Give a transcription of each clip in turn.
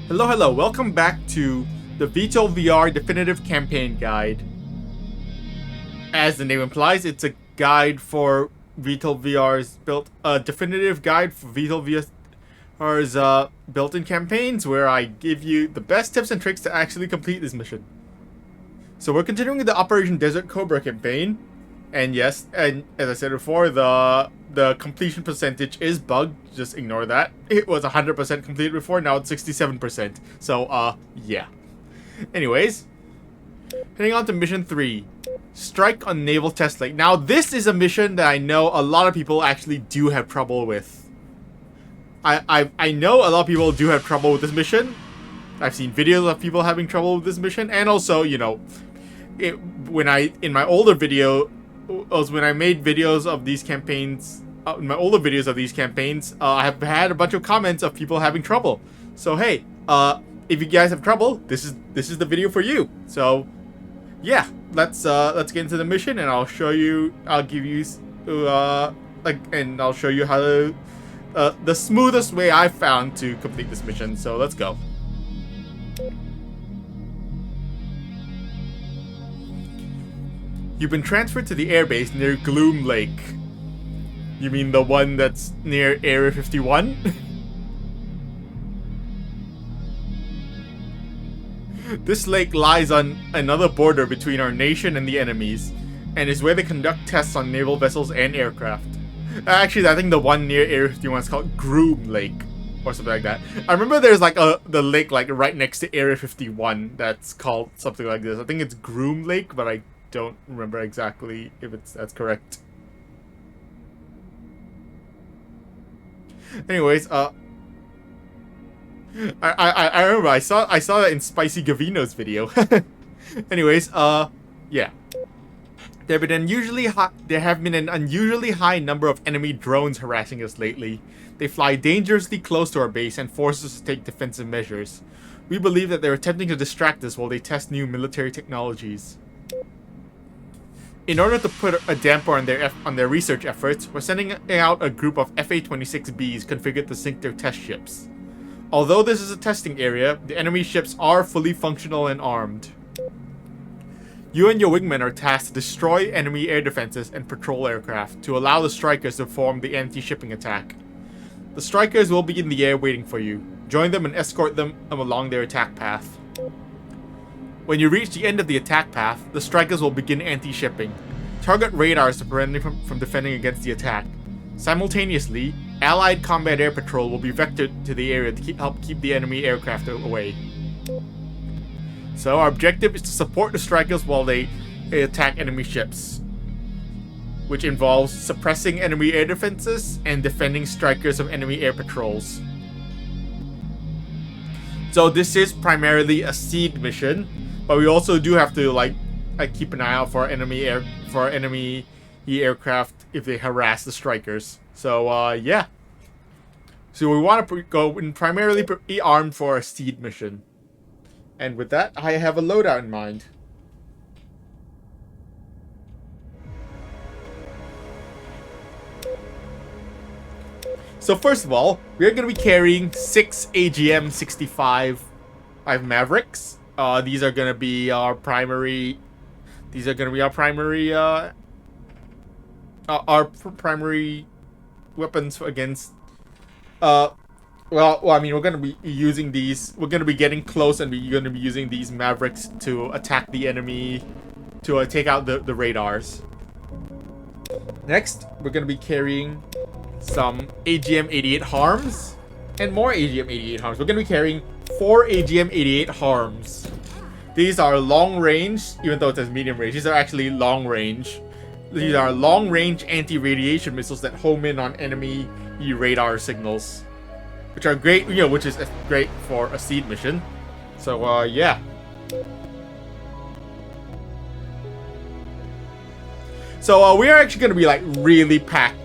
Hello, welcome back to the VTOL VR Definitive Campaign Guide. As the name implies, it's a guide for VTOL VR's a definitive guide for VTOL VR's built-in campaigns where I give you the best tips and tricks to actually complete this mission. So we're continuing the Operation Desert Cobra campaign, and yes, and as I said before, the completion percentage is bugged. Just ignore that. It was 100% completed before, now it's 67%. So, yeah. Anyways, heading on to Mission 3. Strike on Naval Test Lake. Now, this is a mission that I know a lot of people actually do have trouble with. I know a lot of people do have trouble with this mission. I've seen videos of people having trouble with this mission, and also, you know, in my older video, when I made videos of these campaigns, in my older videos of these campaigns, I have had a bunch of comments of people having trouble. So hey, if you guys have trouble, this is the video for you. So yeah, let's get into the mission, and I'll show you. I'll give you and I'll show you how to the smoothest way I've found to complete this mission. So let's go. You've been transferred to the airbase near Gloom Lake. You mean the one that's near Area 51? This lake lies on another border between our nation and the enemies, and is where they conduct tests on naval vessels and aircraft. Actually, I think the one near Area 51 is called Groom Lake, or something like that. I remember there's like the lake like right next to Area 51 that's called something like this. I think it's Groom Lake, but I don't remember exactly if that's correct. Anyways, I remember I saw that in Spicy Gavino's video. Anyways, yeah. There have been an unusually high number of enemy drones harassing us lately. They fly dangerously close to our base and force us to take defensive measures. We believe that they're attempting to distract us while they test new military technologies. In order to put a damper on their research efforts, we're sending out a group of FA-26Bs configured to sink their test ships. Although this is a testing area, the enemy ships are fully functional and armed. You and your wingmen are tasked to destroy enemy air defenses and patrol aircraft to allow the strikers to form the anti-shipping attack. The strikers will be in the air waiting for you. Join them and escort them along their attack path. When you reach the end of the attack path, the strikers will begin anti-shipping. Target radars to prevent them from defending against the attack. Simultaneously, Allied Combat Air Patrol will be vectored to the area to help keep the enemy aircraft away. So our objective is to support the strikers while they attack enemy ships, which involves suppressing enemy air defenses and defending strikers from enemy air patrols. So this is primarily a seed mission, but we also do have to keep an eye out for enemy aircraft if they harass the strikers. So yeah. So we want to go in primarily be armed for a seed mission. And with that, I have a loadout in mind. So first of all, we are going to be carrying 6 AGM-65 Mavericks. These are going to be our primary. These are going to be our primary weapons against. Well, I mean, we're going to be using these. We're going to be getting close, and we're going to be using these Mavericks to attack the enemy, to take out the radars. Next, we're going to be carrying some AGM-88 harms and more AGM-88 harms. We're going to be carrying 4 AGM-88 harms. These are long range, even though it says medium range. These are actually long range. These are long range anti-radiation missiles that home in on enemy radar signals, which are great, you know, which is great for a seed mission. So yeah. So we are actually going to be like really packed.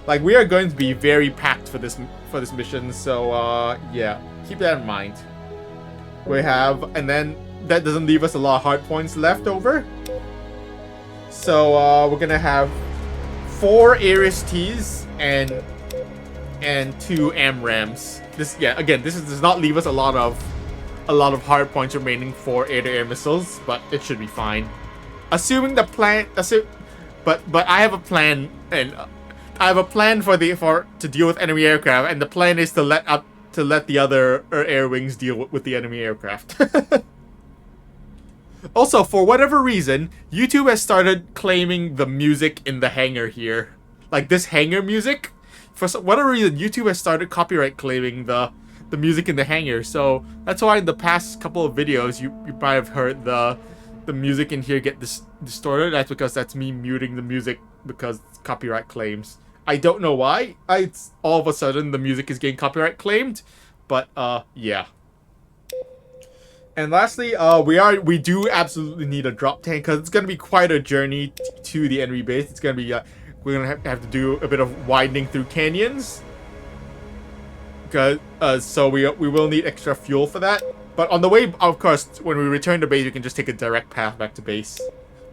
Like, we are going to be very packed for this mission, so yeah, keep that in mind. We have, and then that doesn't leave us a lot of hard points left over. So we're gonna have 4 Ares Ts and and 2 AMRAAMs. This, yeah, again, this does not leave us a lot of hard points remaining for air-to-air missiles, but it should be fine. Assuming the plan, but I have a plan, and I have a plan to deal with enemy aircraft, and the plan is to let the other air wings deal with the enemy aircraft. Also, for whatever reason, YouTube has started claiming the music in the hangar here, like this hangar music. For whatever reason, YouTube has started copyright claiming the music in the hangar. So that's why in the past couple of videos, you might have heard the music in here get distorted. That's because that's me muting the music because copyright claims. I don't know why. It's all of a sudden the music is getting copyright claimed, but yeah. And lastly, we do absolutely need a drop tank because it's gonna be quite a journey to the enemy base. It's gonna be we're gonna have to do a bit of widening through canyons. Because so we will need extra fuel for that. But on the way, of course, when we return to base, we can just take a direct path back to base.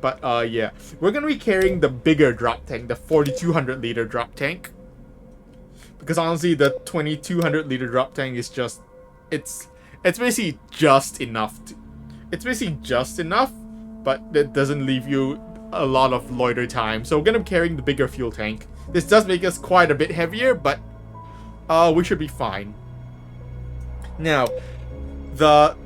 But yeah, we're gonna be carrying the bigger drop tank, the 4,200 liter drop tank. Because honestly, the 2,200 liter drop tank is just, it's basically just enough. It's basically just enough, but it doesn't leave you a lot of loiter time. So we're gonna be carrying the bigger fuel tank. This does make us quite a bit heavier, but we should be fine. Now,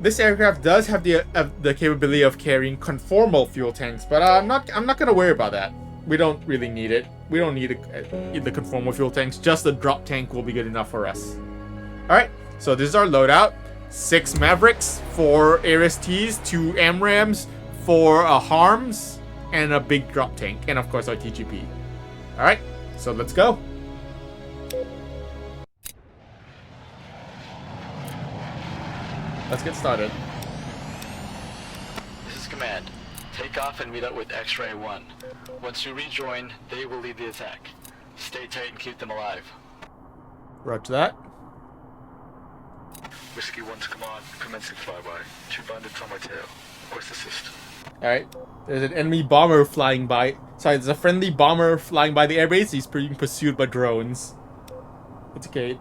this aircraft does have the capability of carrying conformal fuel tanks, but I'm not gonna worry about that. We don't really need it. We don't need the conformal fuel tanks. Just the drop tank will be good enough for us. All right. So this is our loadout: 6 Mavericks, 4 ARSTs, 2 AMRAAMs, 4 HARMs, and a big drop tank, and of course our TGP. All right. So let's go. Let's get started. This is Command. Take off and meet up with X-Ray 1. Once you rejoin, they will lead the attack. Stay tight and keep them alive. Roger that. Whiskey 1 to command. Commencing flyby. 2 bandits on my tail. Request assist. Alright. There's an enemy bomber flying by. Sorry, there's a friendly bomber flying by the airbase. He's being pursued by drones. It's okay.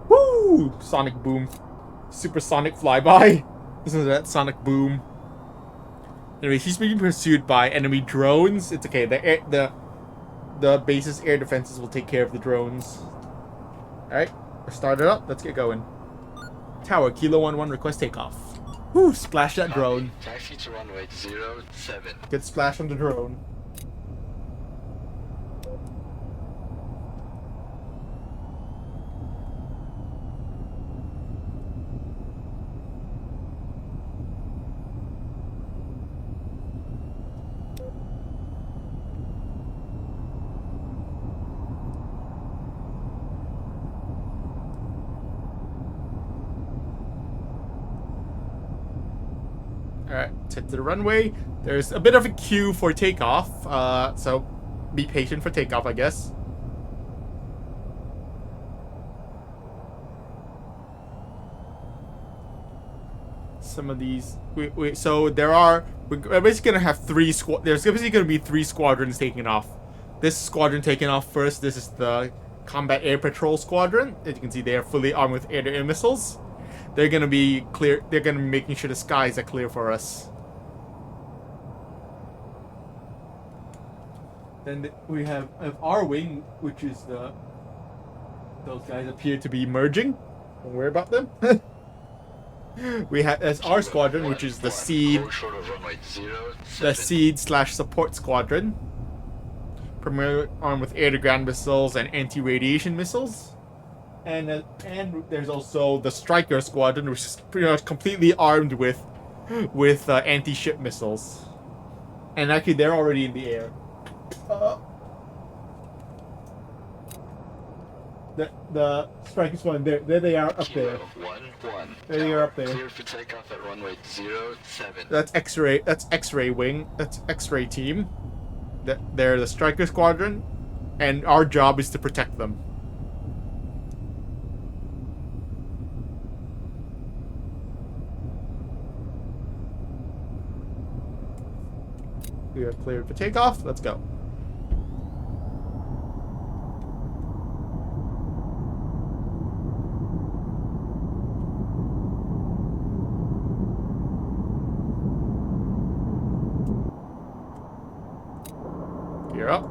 Woo! Sonic boom. Supersonic flyby. Listen to that sonic boom. Anyway, he's being pursued by enemy drones. It's okay. The base's air defenses will take care of the drones. Alright, we're started up. Let's get going. Tower, Kilo 1-1, request takeoff. Woo! Splash that drone. Taxi to runway 07. Get splashed on the drone. Alright, let's head to the runway. There's a bit of a queue for takeoff, so be patient for takeoff, I guess. Some of these... so we're basically going to have 3 there's basically going to be 3 squadrons taking off. This squadron taking off first. This is the Combat Air Patrol Squadron. As you can see, they are fully armed with air-to-air missiles. They're gonna be clear. They're gonna be making sure the skies are clear for us. Then we have our wing, which is those guys appear to be merging. Don't worry about them. We have as our squadron, which is the seed /support squadron, primarily armed with air-to-ground missiles and anti-radiation missiles. And there's also the Striker Squadron, which is pretty much completely armed with anti-ship missiles. And actually, they're already in the air. The Striker Squadron, there they are up there. There they are up there. Cleared for takeoff at runway 07. That's X-ray. That's X-ray wing. That's X-ray team. They're the Striker Squadron, and our job is to protect them. We are cleared for takeoff. Let's go. You're up.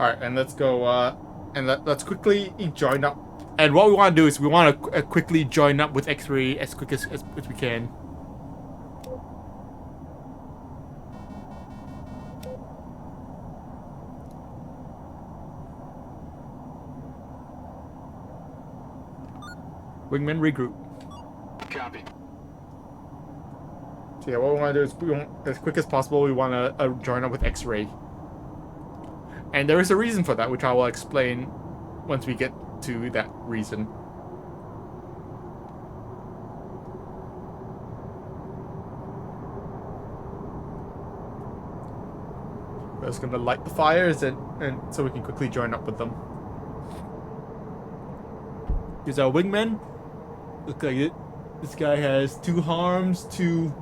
Alright, and let's go, and let's quickly join up. And what we want to do is we want to quickly join up with X-Ray as quick as we can. Wingman regroup. Copy. So yeah, what we want to do is we want, as quick as possible, we want to join up with X-Ray. And there is a reason for that, which I will explain once we get to that reason. We're just going to light the fires and so we can quickly join up with them. Here's our wingman. Look like it. This guy has 2 harms, 2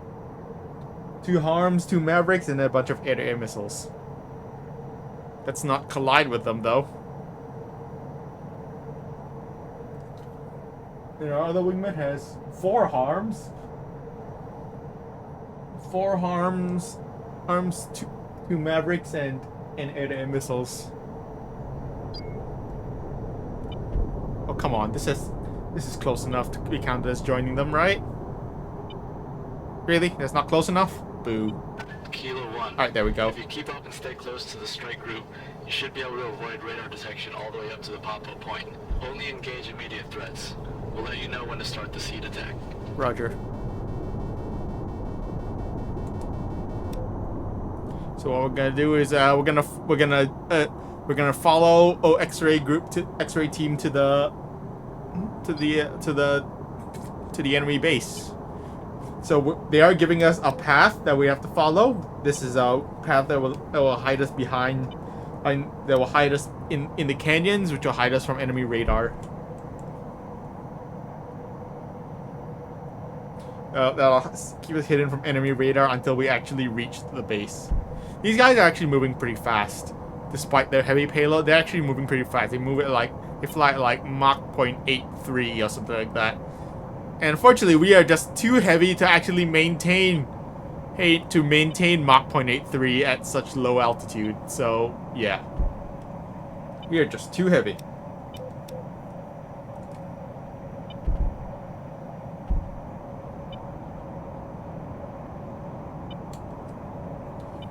mavericks, and a bunch of air-to-air missiles. Let's not collide with them, though. And our other wingman has 4 harms. 4 harms, 2 mavericks, and air-to-air missiles. Oh, come on. This is close enough to be counted as joining them, right? Really? That's not close enough? Boo. Kilo 1. Alright, there we go. If you keep up and stay close to the strike group, you should be able to avoid radar detection all the way up to the pop-up point. Only engage immediate threats. We'll let you know when to start the seed attack. Roger. So what we're gonna do is we're gonna follow X-ray group to X-ray team to the enemy base. So they are giving us a path that we have to follow. This is a path that will hide us behind, that will hide us in the canyons, which will hide us from enemy radar. That'll keep us hidden from enemy radar until we actually reach the base. These guys are actually moving pretty fast, despite their heavy payload. They're actually moving pretty fast. They move at they fly at like Mach 0.83 or something like that. And unfortunately, we are just too heavy to actually maintain Mach 0.83 at such low altitude. So yeah, we are just too heavy.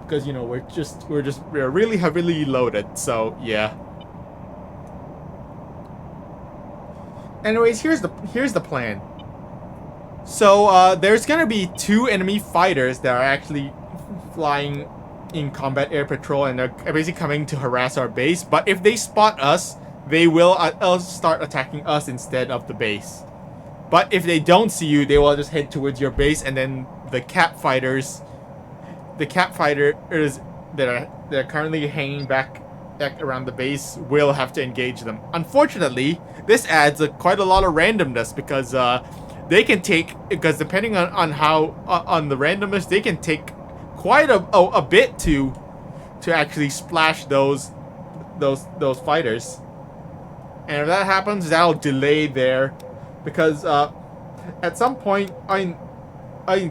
Because, you know, we're really heavily loaded, so yeah. Anyways, here's the plan. So there's gonna be 2 enemy fighters that are actually flying in combat air patrol, and they're basically coming to harass our base. But if they spot us, they will start attacking us instead of the base. But if they don't see you, they will just head towards your base, and then the cap fighters that are currently hanging back around the base will have to engage them. Unfortunately, this adds quite a lot of randomness because they can take, because depending on how on the randomness, they can take quite a bit to actually splash those fighters. And if that happens, that'll delay there, because at some point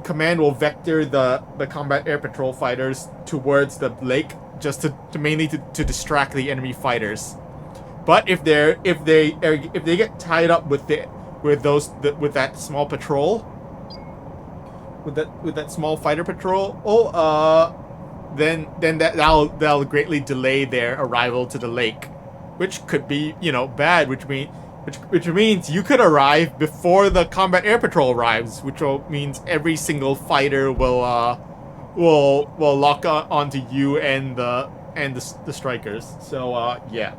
command will vector the combat air patrol fighters towards the lake, just to mainly distract the enemy fighters. But if they get tied up with that small patrol, with that small fighter patrol, then that'll greatly delay their arrival to the lake, which could be, you know, bad, which means you could arrive before the combat air patrol arrives, which means every single fighter will lock onto you and the strikers. So yeah.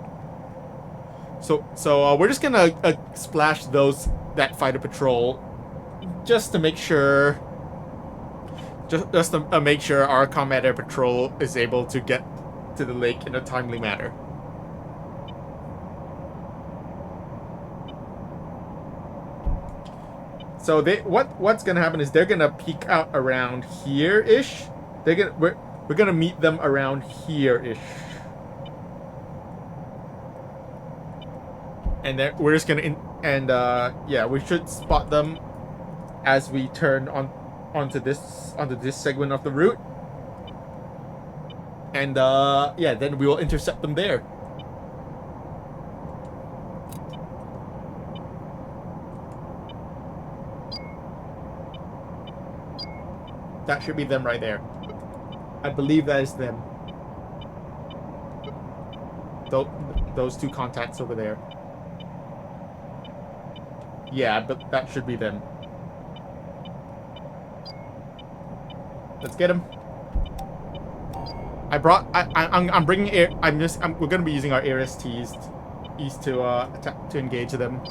So we're just gonna splash that fighter patrol just to make sure. Just to make sure our combat air patrol is able to get to the lake in a timely manner. So what's gonna happen is they're gonna peek out around here-ish. We're gonna meet them around here-ish. And then we're just gonna yeah, we should spot them as we turn onto this segment of the route. And yeah, then we will intercept them there. That should be them right there. I believe that is them. Those two contacts over there. Yeah, but that should be them. Let's get him. I'm bringing air. We're gonna be using our ARSTs to engage them.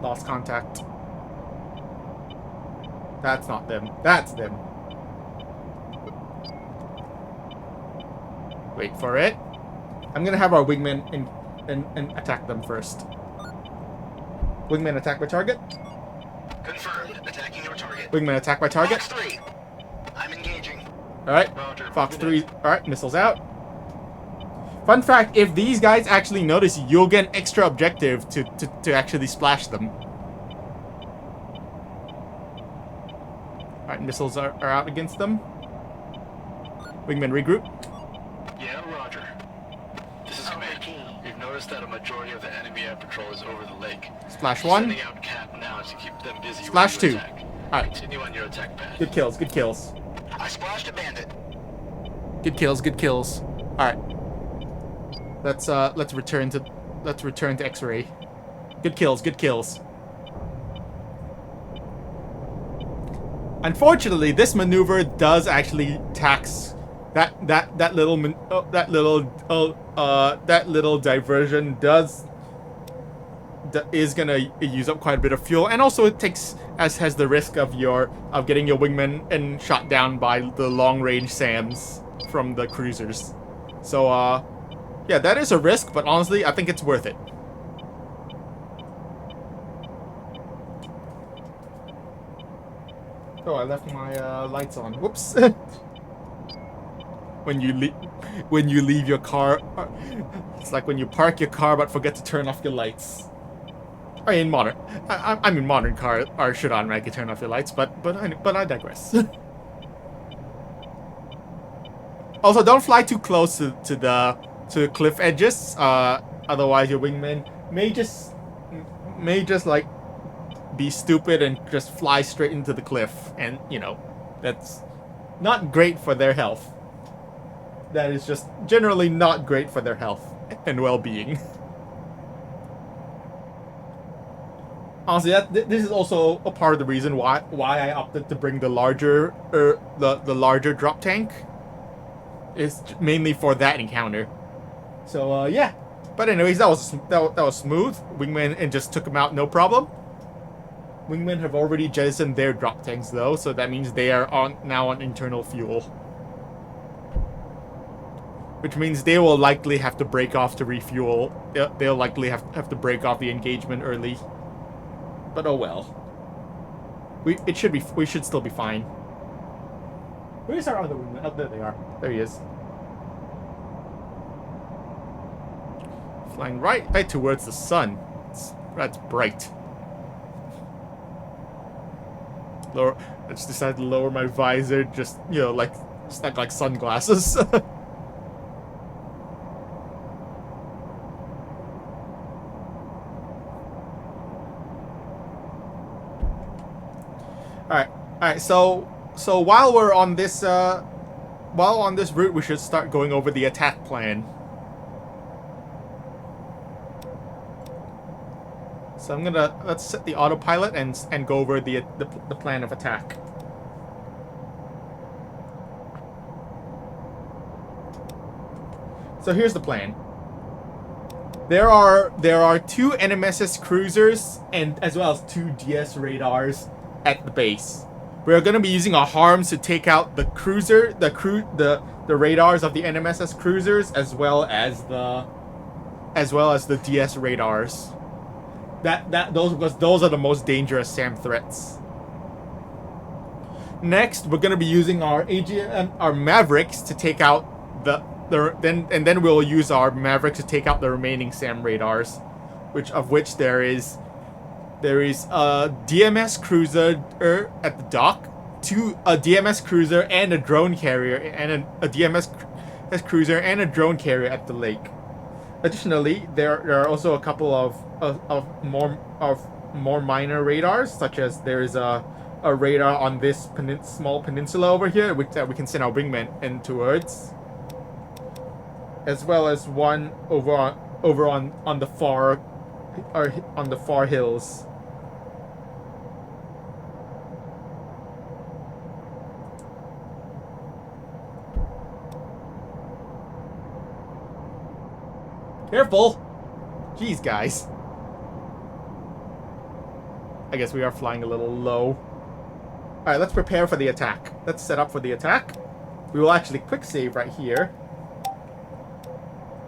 Lost contact. That's not them. That's them. Wait for it. I'm gonna have our wingmen and attack them first. Wingmen attack my target. Confirmed. Attacking your target. Wingmen attack my target. Fox 3. I'm engaging. Alright. Roger. Fox 3. Alright, missiles out. Fun fact, if these guys actually notice, you'll get an extra objective to actually splash them. Alright, missiles are out against them. Wingmen regroup. Yeah, roger. This is Command. We've noticed that a majority of the enemy air patrol is over the lake. Splash We're 1. sending out Cap now to keep them busy. Splash with 2. attack. Alright. Continue on your attack path. Good kills, good kills. I splashed a bandit. Good kills, good kills. Alright. Let's return to X-ray. Good kills, good kills. Unfortunately, this maneuver does actually tax that little diversion is gonna use up quite a bit of fuel, and also it has the risk of getting your wingmen and shot down by the long range SAMs from the cruisers. So yeah, that is a risk, but honestly, I think it's worth it. Oh, I left my lights on. Whoops. When you leave your car, it's like when you park your car but forget to turn off your lights. I mean, modern car should automatically turn off your lights, but I digress. Also, don't fly too close to the cliff edges. Otherwise, your wingmen may just like be stupid and just fly straight into the cliff, and you know, that's not great for their health. That is just generally not great for their health and well-being. Honestly, this is also a part of the reason why I opted to bring the larger drop tank. Is mainly for that encounter. So yeah. But anyways, that was smooth. Wingmen and just took them out, no problem. Wingmen have already jettisoned their drop tanks though, so that means they are now on internal fuel. Which means they will likely have to break off to refuel. They'll likely have to break off the engagement early. But oh well. We should still be fine. Where's our other wingman? Oh, there they are. There he is. Flying right towards the sun. That's bright. I just decided to lower my visor, just, you know, like sunglasses. Alright, so while we're on this route, we should start going over the attack plan. So let's set the autopilot and go over the plan of attack. So here's the plan. There are 2 NMSS cruisers and as well as 2 DS radars at the base. We're going to be using our harms to take out the cruiser, the radars of the NMSS cruisers, as well as the DS radars. Those are the most dangerous SAM threats. Next, we're going to be using our Mavericks to take out then we'll use our Mavericks to take out the remaining SAM radars, which there is There is a DMS cruiser at the dock, a DMS cruiser and a drone carrier, and a DMS cruiser and a drone carrier at the lake. Additionally, there are also a couple of more minor radars, such as there is a radar on this small peninsula over here, which we can send our wingman in towards, as well as one over on the far hills. Careful! Jeez, guys. I guess we are flying a little low. Alright, let's prepare for the attack. Let's set up for the attack. We will actually quick save right here.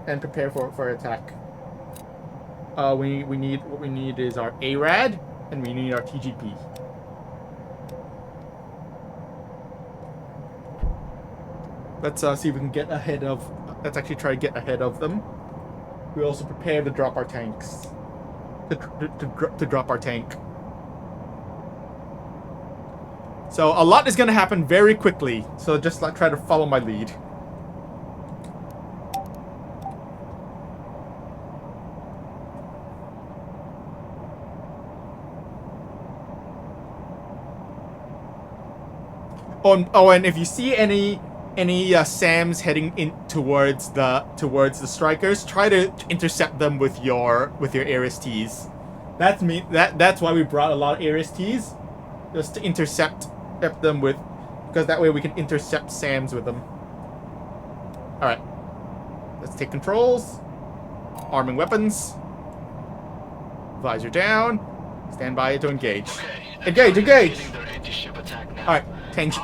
And prepare for attack. What we need is our ARAD, and we need our TGP. Let's see if we can get ahead of... Let's actually try to get ahead of them. We also prepare to drop our tanks. To drop our tank. So a lot is going to happen very quickly. So just try to follow my lead. Oh, and if you see any SAMs heading in towards the strikers, try to intercept them with your ARSTs. That's why we brought a lot of ARSTs, just to intercept them with, because that way we can intercept SAMs with them. All right, let's take controls. Arming weapons. Visor down. Stand by to engage. Okay, Engage! Their anti-ship attack now. All right, tanks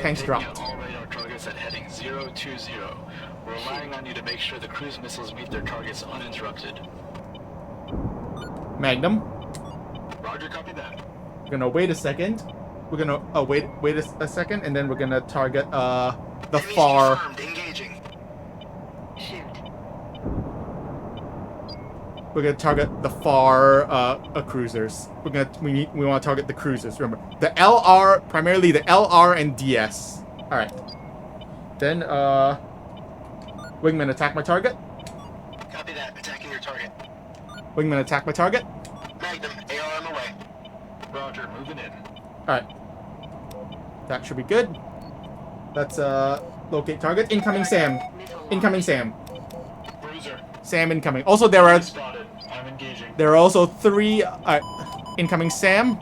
Tanks dropped. all radar targets at heading 020. We're relying on you to make sure the cruise missiles meet their targets uninterrupted. Magnum. Roger, copy that. We're gonna wait a second. We're gonna wait a second, and then we're gonna target the far. Engaging. Shoot. We're gonna target the far cruisers. We want to target the cruisers. Remember, the LR, primarily the LR and DS. All right. Then wingman attack my target. Copy that. Attacking your target. Wingman attack my target. Magnum, AR on the way. Roger, moving in. All right. That should be good. Let's locate target. Incoming SAM. Incoming SAM. Bruiser. SAM incoming. Also, there are Spotted. I'm engaging. There are also 3 incoming SAM.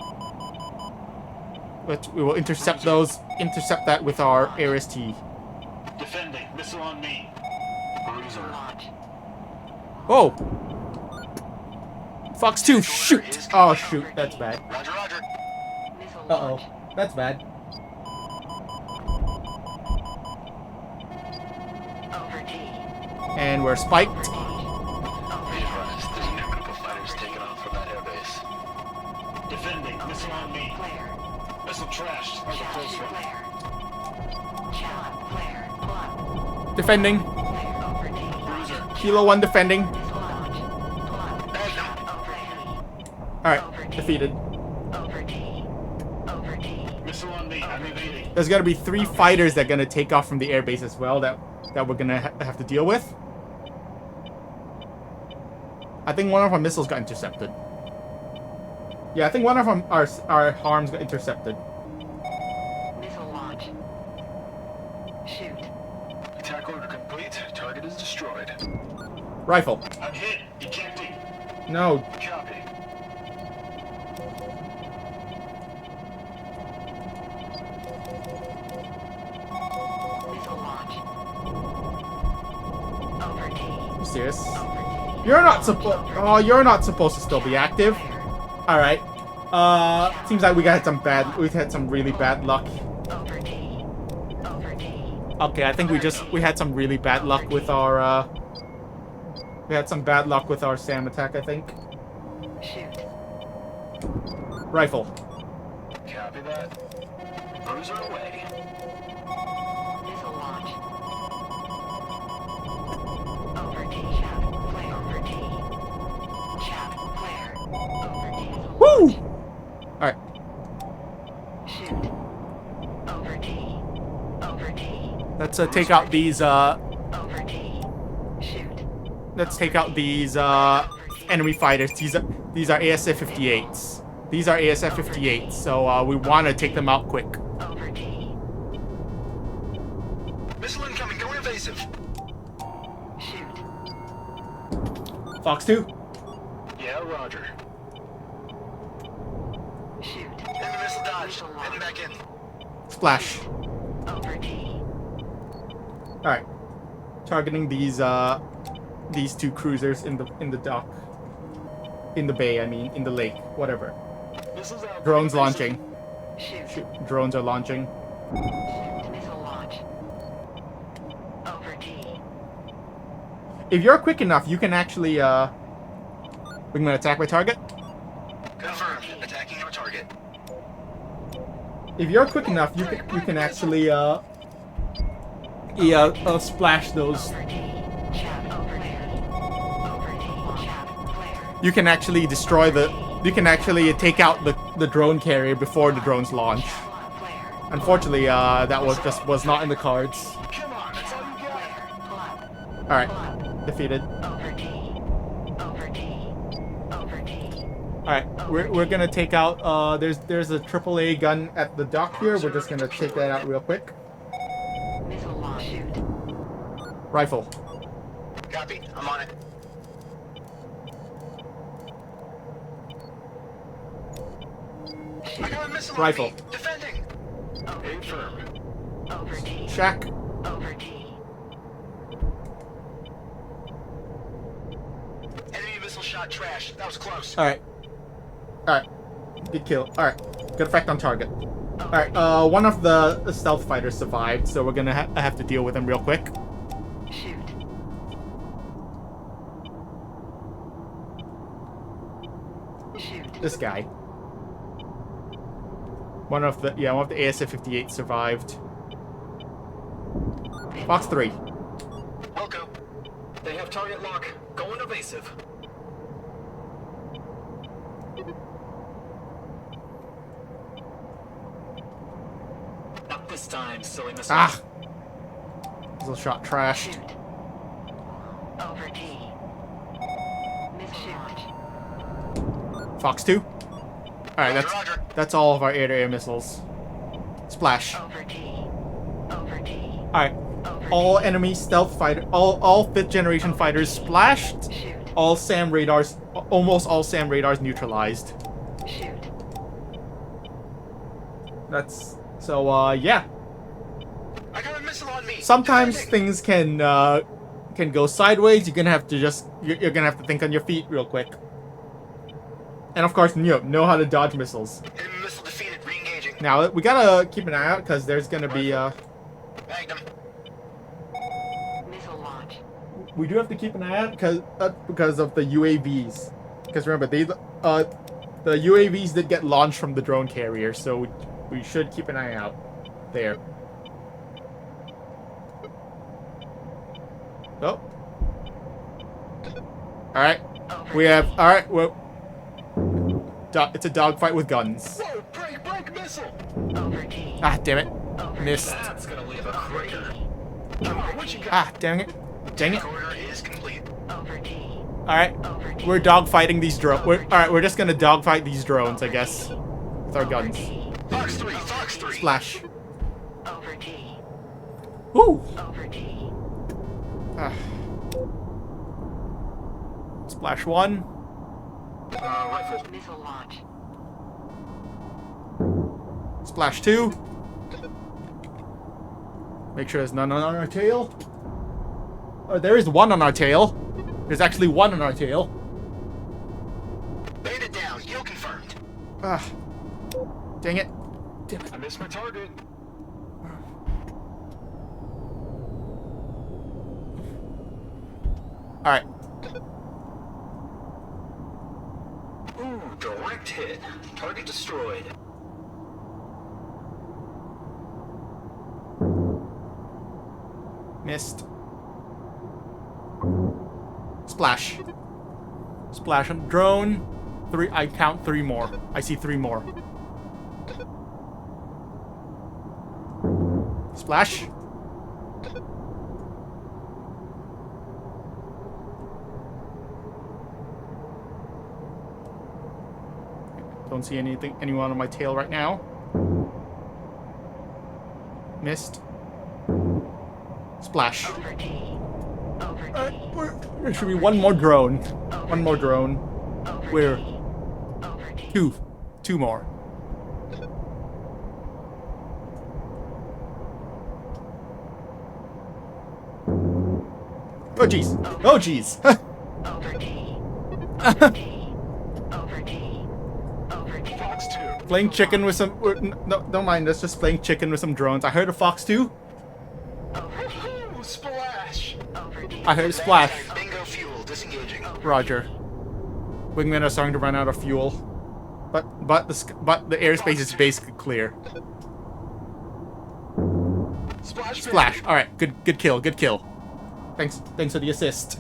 But we will intercept those. Intercept that with our ARST. Defending. Missile on me. Bruiser. Oh! Fox 2, shoot! Oh, shoot. That's bad. Roger, roger. Uh-oh. That's bad. Over D. And we're spiked. Be advised, there's nuclear fighters taking off from that airbase. Defending. Missile on me. Flare. Missile trashed. That was a close one. Flare. Chad. Flare. Blood. Defending. Flare. Over D. Bruiser. Kilo 1 defending. Missile launch. Blood. Chad. Over D. Alright, defeated. Over D. Over D. Missile on me. I'm evading. There's gonna be 3 fighters that are gonna take off from the airbase as well that we're gonna have to deal with. I think one of our missiles got intercepted. Yeah, I think one of our harms got intercepted. Missile launch. Shoot. Attack order complete. Target is destroyed. Rifle. I'm hit. Ejecting. No. Copy. Missile launch. Over D. You serious? Over D. You're not supposed to still be active. All right. Seems like we've had some really bad luck. Over D. Over D. Okay, I think we had some really bad luck with our we had some bad luck with our SAM attack, I think. Shoot. Rifle. Copy that. Bruiser away. Missile launch. Over D. Chad. Flare. Over D. Chad. Flare. Over D. Missile Woo! Let's take out these Over T. Shoot. let's take out these enemy fighters. These are ASF-58s. These are ASF-58s, so we want to take them out quick. Over T. Missile incoming, going evasive. Shoot. Fox 2. Yeah, roger. Shoot. Enemy missile dodged. Heading back in. Splash. Over T. Alright. Targeting these two cruisers in the dock. In the bay, I mean, in the lake, whatever. Missiles out. Drones launching. Shoot. Drones are launching. Missile launch. Over T. If you're quick enough, you can actually we can attack my target. Confirmed. Attacking our target. If you're quick enough, you can actually splash those. Over T. Chat over there. Over T. Chat flare. You can actually destroy you can actually take out the drone carrier before the drones launch. Flare. Unfortunately, that was not in the cards. Come on, that's all you got. Flare. All right, defeated. Over T. Over T. Over T. All right, we're gonna take out. There's a AAA gun at the dock here. We're just gonna take that out real quick. Missile launch. Shoot. Rifle. Copy. I'm on it. I got a missile on Rifle. me. Defending. Aim firm. Over T. Shack. Over T. Enemy missile shot trash. That was close. All right. Good kill. All right. Good effect on target. All right. One of the stealth fighters survived, so we're gonna have to deal with him real quick. Shoot. Shoot. This guy. One of the ASF-58 survived. Fox 3. Welcome. They have target lock. Going evasive. Not this time, silly missile. Ah. Missile shot trashed. Shoot. Over T. Missile launch. Fox 2. Alright, Roger. that's all of our air-to-air missiles. Splash. Over T. Over T. Alright. Over All T. enemy stealth fighter all 5th generation fighters splashed. Shoot. All SAM radars almost all SAM radars neutralized. Shoot. That's so yeah. I got a missile on me. Sometimes Defending. things can go sideways. You're gonna have to think on your feet real quick. And of course, know how to dodge missiles. Enemy missile defeated. Re-engaging. Now we gotta keep an eye out because there's gonna be Bagged him. Missile launch. we do have to keep an eye out because of the UAVs. Because remember the UAVs did get launched from the drone carrier, so we should keep an eye out there. Oh. All right. Over We T. have all right. Well, it's a dogfight with guns. Whoa! Break missile. Over T. Ah, damn it. Over Missed. That's gonna leave a crater. Come on, what you got? Ah, dang it. Dang it. Corridor is complete. Over T. All right. Over T. We're dogfighting these drones. All right. We're just gonna dogfight these drones, I guess, with our guns. Fox 3. Fox 3. Splash. Over T. Woo. Over T. Ah. Splash 1. Rifle. Missile launch. Splash 2. Make sure there's none on our tail. Oh, there is one on our tail. There's actually one on our tail. Bandit down. Kill confirmed. Ah. Dang it. Damn it. I missed my target. Alright. Ooh, direct hit. Target destroyed. Missed. Splash. Splash on drone. 3. I count 3 more. I see 3 more. Splash. Don't see anyone on my tail right now. Missed. Splash. Over T. Over T. There should be one more drone. One more drone. Over Where? T. Over T. Two more. Oh jeez. Oh jeez. Over T. Over T. Over T. Over T. Fox 2. Playing chicken with some. No, don't mind us. Just playing chicken with some drones. I heard a Fox 2. Woohoo! Splash! Over T. I heard a splash. Bingo fuel disengaging. Roger. Wingmen are starting to run out of fuel, but the airspace is basically clear. Splash! Splash. All right. Good kill. Good kill. Thanks for the assist.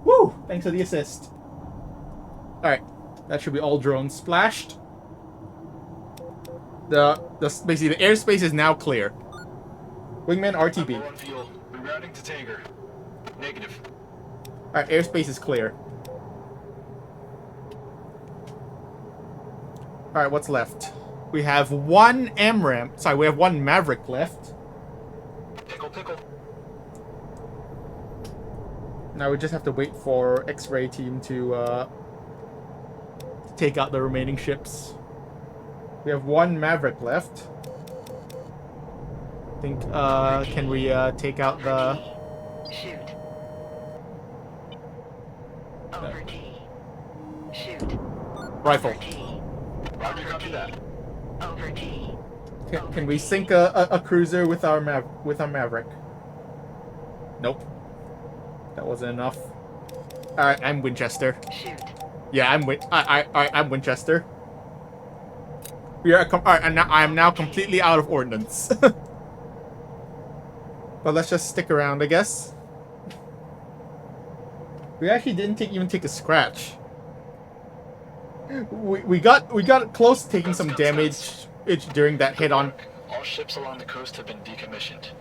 Woo! Thanks for the assist. All right. That should be all drones splashed. Basically the airspace is now clear. Wingman RTB. Low on fuel. Rerouting to Tanker. Negative. Alright, airspace is clear. Alright, what's left? We have one AMRAAM. Sorry, we have one Maverick left. Pickle. Now we just have to wait for X-Ray team to take out the remaining ships. We have one Maverick left. I think, can we take out the... Shoot. Over T. Shoot. rifle? Over T. Roger, copy that. Over T. Can we sink a cruiser with our Maverick? Nope. That wasn't enough. Alright, I'm Winchester. Shoot. Yeah, I'm Winchester. We are alright, and now I am now completely out of ordnance. But let's just stick around, I guess. We actually didn't even take a scratch. We got close to taking some damage during that hit on. All ships along the coast have been decommissioned.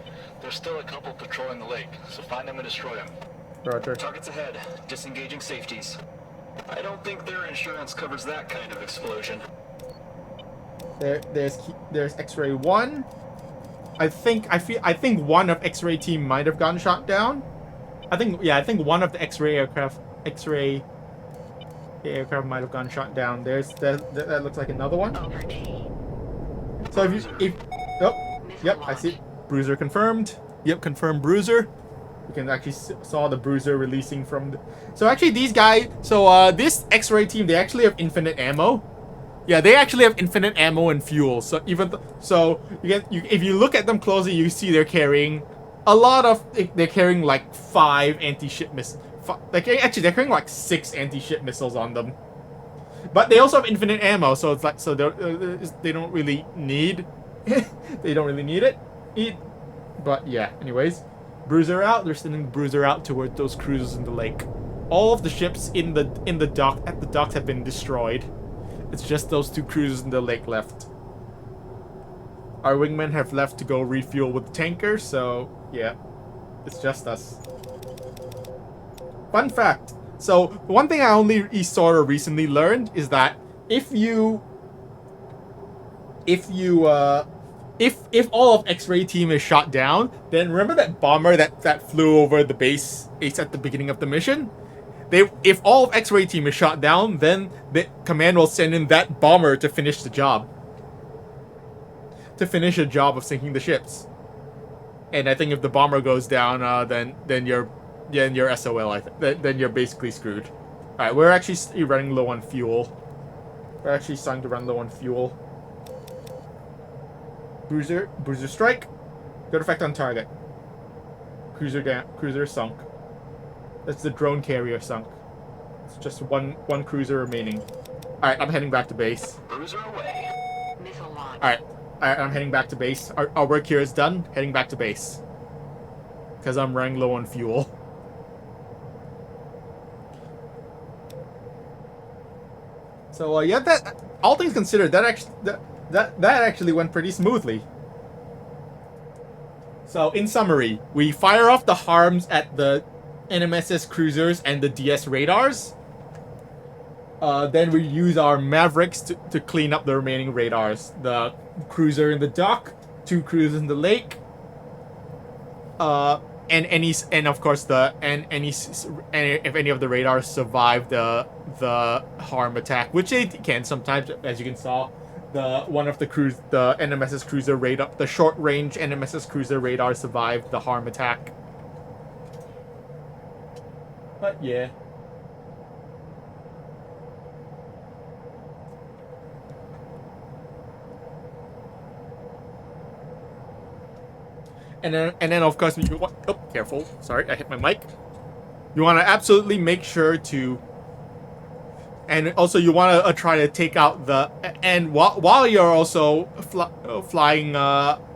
There's still a couple patrolling the lake, so find them and destroy them. Roger. Targets ahead. Disengaging safeties. I don't think their insurance covers that kind of explosion. There's X-Ray 1. I think one of X-Ray team might have gotten shot down. I think one of the X-Ray aircraft might have gotten shot down. That looks like another one. Over T. So yep, I see. Bruiser confirmed. Yep, confirmed Bruiser. We can actually saw the Bruiser releasing from the... So actually these guys, this X-Ray team, they actually have infinite ammo. Yeah, they actually have infinite ammo and fuel. So if you look at them closely, you see they're carrying a lot of... They're carrying like 5 anti-ship missiles. Actually, they're carrying like 6 anti-ship missiles on them. But they also have infinite ammo, so it's like they don't really need they don't really need it. But yeah, anyways, Bruiser out. They're sending Bruiser out toward those cruisers in the lake. All of the ships in the dock at the docks have been destroyed. It's just those 2 cruisers in the lake left. Our wingmen have left to go refuel with the tanker, so yeah, it's just us. Fun fact. So one thing I only sort of recently learned is that if all of X-Ray team is shot down, then remember that bomber that flew over the base at the beginning of the mission? If all of X-Ray team is shot down, then the command will send in that bomber to finish the job. To finish the job of sinking the ships. And I think if the bomber goes down, then you're SOL. Then you're basically screwed. All right, we're actually running low on fuel. We're actually starting to run low on fuel. Bruiser strike. Good effect on target. Cruiser down. Cruiser sunk. That's the drone carrier sunk. It's just one cruiser remaining. All right, I'm heading back to base. Bruiser away. Missile launch. All right, I'm heading back to base. Our work here is done. Heading back to base. Because I'm running low on fuel. So yeah, that all things considered, that actually went pretty smoothly. So in summary, we fire off the harms at the NMSS cruisers and the DS radars. Then we use our Mavericks to clean up the remaining radars. The cruiser in the dock, 2 cruisers in the lake, and of course if any of the radars survive the harm attack, which they can sometimes, as you can saw. The NMSS cruiser radar, the short range NMSS cruiser radar survived the harm attack. But yeah. And then of course careful. Sorry, I hit my mic. You want to absolutely make sure to. And also, you want to try to take out the. And while you're also flying,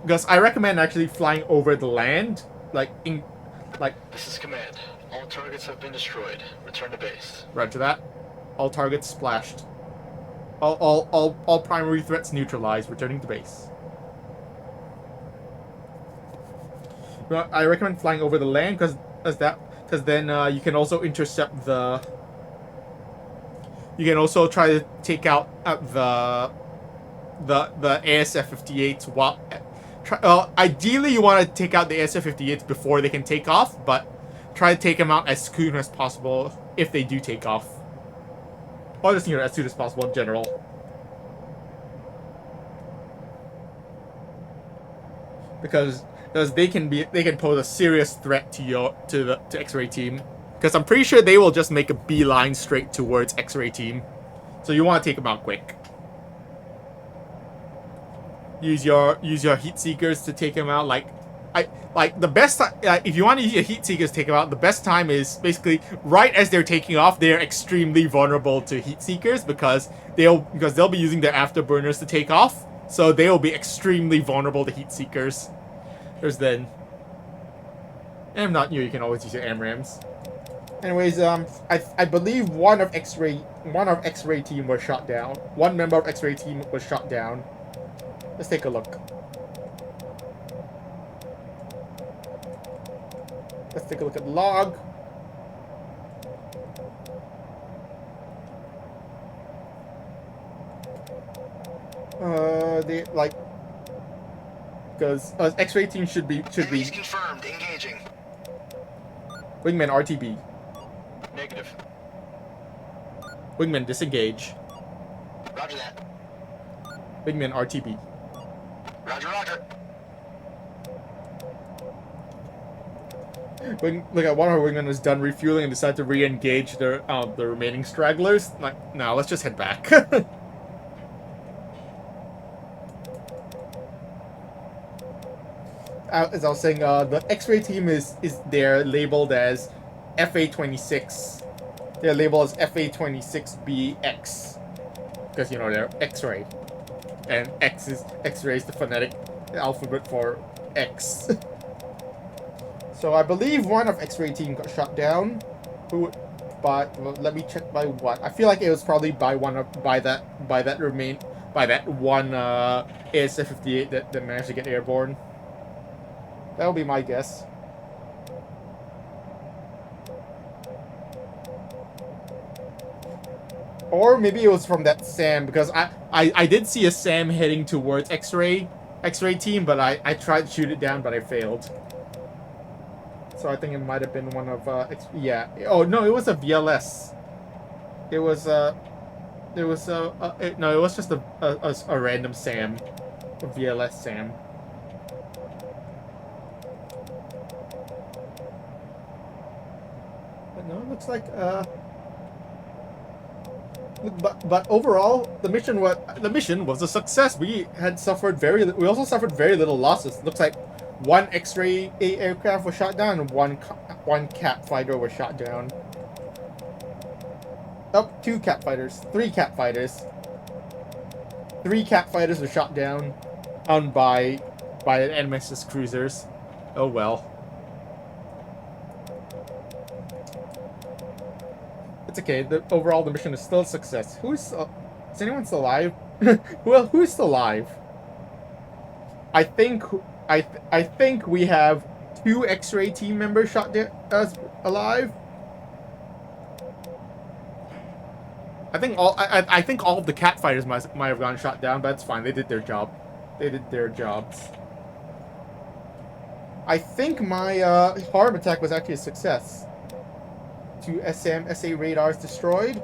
because I recommend actually flying over the land, This is command. All targets have been destroyed. Return to base. Roger that. All targets splashed. All primary threats neutralized. Returning to base. Well, I recommend flying over the land because then you can also intercept the. You can also try to take out the ASF-58s while. Ideally, you want to take out the ASF-58s before they can take off, but try to take them out as soon as possible if they do take off. Or just as soon as possible in general. Because they can pose a serious threat to X-ray team. Because I'm pretty sure they will just make a beeline straight towards X-ray team. So you want to take them out quick. Use your heat seekers to take them out. The best time, if you want to use your heat seekers to take them out, the best time is basically right as they're taking off. They're extremely vulnerable to heat seekers because they'll be using their afterburners to take off. So they'll be extremely vulnerable to heat seekers. There's then. And if not you can always use your AMRAAMs. Anyways, I believe one of X-ray team was shot down. One member of X-ray team was shot down. Let's take a look. Let's take a look at the log. Because X-ray team should be. Enemies confirmed. Engaging. Wingman RTB. Negative. Wingman disengage. Roger that. Wingman RTB. Roger, roger. Look at one of our wingmen is done refueling and decided to re-engage the remaining stragglers. No, let's just head back. As I was saying, the X-ray team is they're labeled as FA-26. They're labeled as FA-26BX because they're X-ray, and X-ray is the phonetic alphabet for X. So I believe one of X-ray team got shot down. Let me check by what. I feel like it was probably by that one ASF-58 that managed to get airborne. That would be my guess. Or maybe it was from that SAM, because I did see a SAM heading towards X-ray team, but I tried to shoot it down, but I failed. So I think it might have been one of yeah. Oh no, it was a VLS. It was no, it was just a random SAM, a VLS SAM. But no, it looks like But overall, the mission was a success. We also suffered very little losses. It looks like one X-ray aircraft was shot down and one Cat fighter was shot down. Oh, 2 Cat fighters, 3 Cat fighters. 3 Cat fighters were shot down by NMSS cruisers. Oh well. It's okay. Overall, the mission is still a success. Is anyone still alive? Well, who's still alive? I think we have 2 X-ray team members shot alive. I think all of the cat fighters might have gotten shot down, but that's fine. They did their job. They did their jobs. I think my harm attack was actually a success. 2 SA radars destroyed.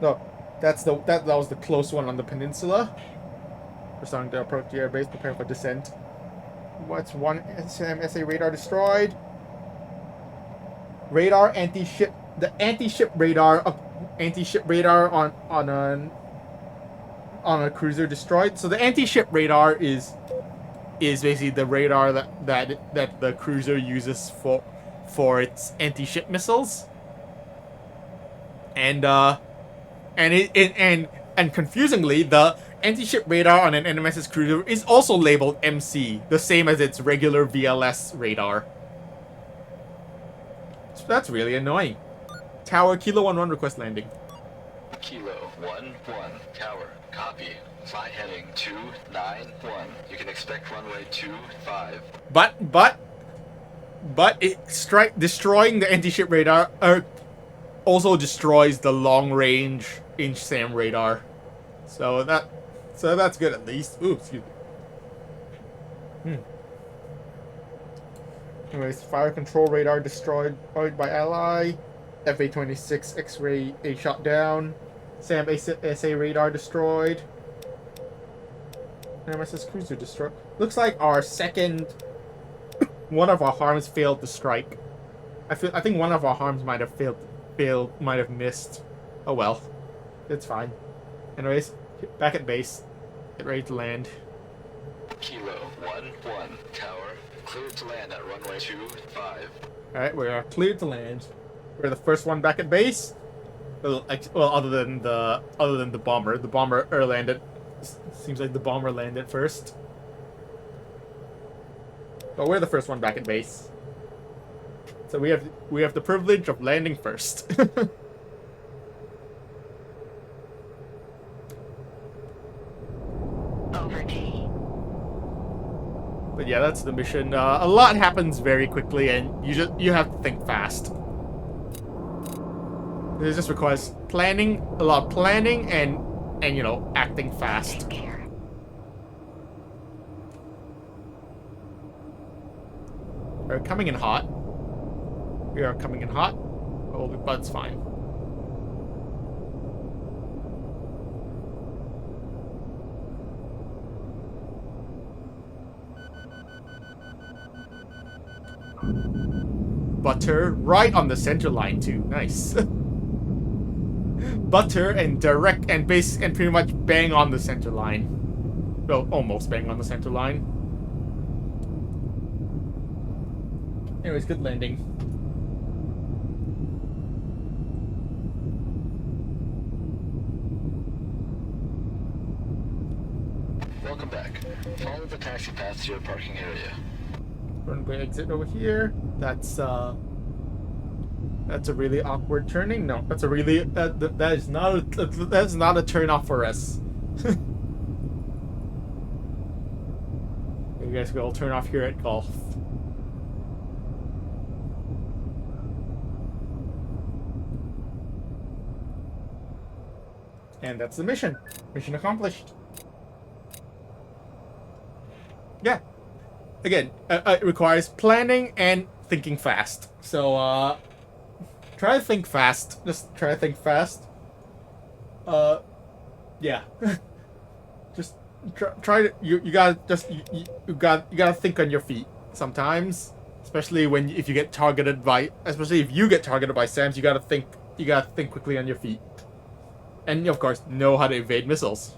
No, that was the close one on the peninsula. We're starting to approach the airbase, preparing for descent. What's 1 SA radar destroyed? Radar anti-ship. The anti-ship radar on a cruiser destroyed. So the anti-ship radar is basically the radar that the cruiser uses for its anti-ship missiles. And confusingly, the anti-ship radar on an NMS's cruiser is also labeled MC, the same as its regular VLS radar. So that's really annoying. Tower Kilo 11 request landing. Kilo 11, tower, copy. Fly heading 291. You can expect runway 25. But destroying the anti-ship radar also destroys the long-range inch-SAM radar. So that's good at least. Ooh, excuse me. Anyways, fire control radar destroyed by ally. FA-26 X-ray A shot down. SAM SA radar destroyed. NMSS cruiser destroyed. Looks like our second one of our harms failed to strike. I think one of our harms might have missed. Oh well. It's fine. Anyways, back at base. Get ready to land. Kilo 11, tower, cleared to land at runway 25. Alright, we are cleared to land. We're the first one back at base. Well, other than the bomber. The bomber landed. Seems like the bomber landed first. But we're the first one back at base. So we have the privilege of landing first. Over G. But yeah, that's the mission. A lot happens very quickly, and you have to think fast. This just requires planning, a lot of planning, and you know, acting fast. Take care. We're coming in hot. We are coming in hot. Oh, but it's fine. Butter right on the center line too. Nice. Butter and direct and base and pretty much bang on the center line. Well, almost bang on the center line. Anyways, good landing. Welcome back. Follow the taxi path to your parking area. Runway exit over here. That's a really awkward turning. No, that's a really that is not a turn off for us. You guys will turn off here at Golf. And that's the mission. Mission accomplished. Yeah. Again, it requires planning and thinking fast. So, try to think fast. Just try to think fast. Yeah. Just try to. You gotta think on your feet sometimes. Especially if you get targeted by. Especially if you get targeted by SAMs, you gotta think. You gotta think quickly on your feet. And of course, know how to evade missiles.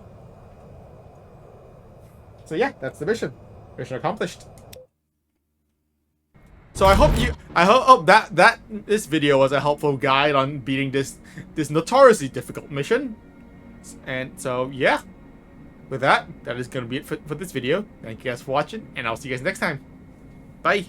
So yeah, that's the mission. Mission accomplished. So I hope that this video was a helpful guide on beating this notoriously difficult mission. And so yeah, with that is gonna be it for this video. Thank you guys for watching, and I'll see you guys next time. Bye.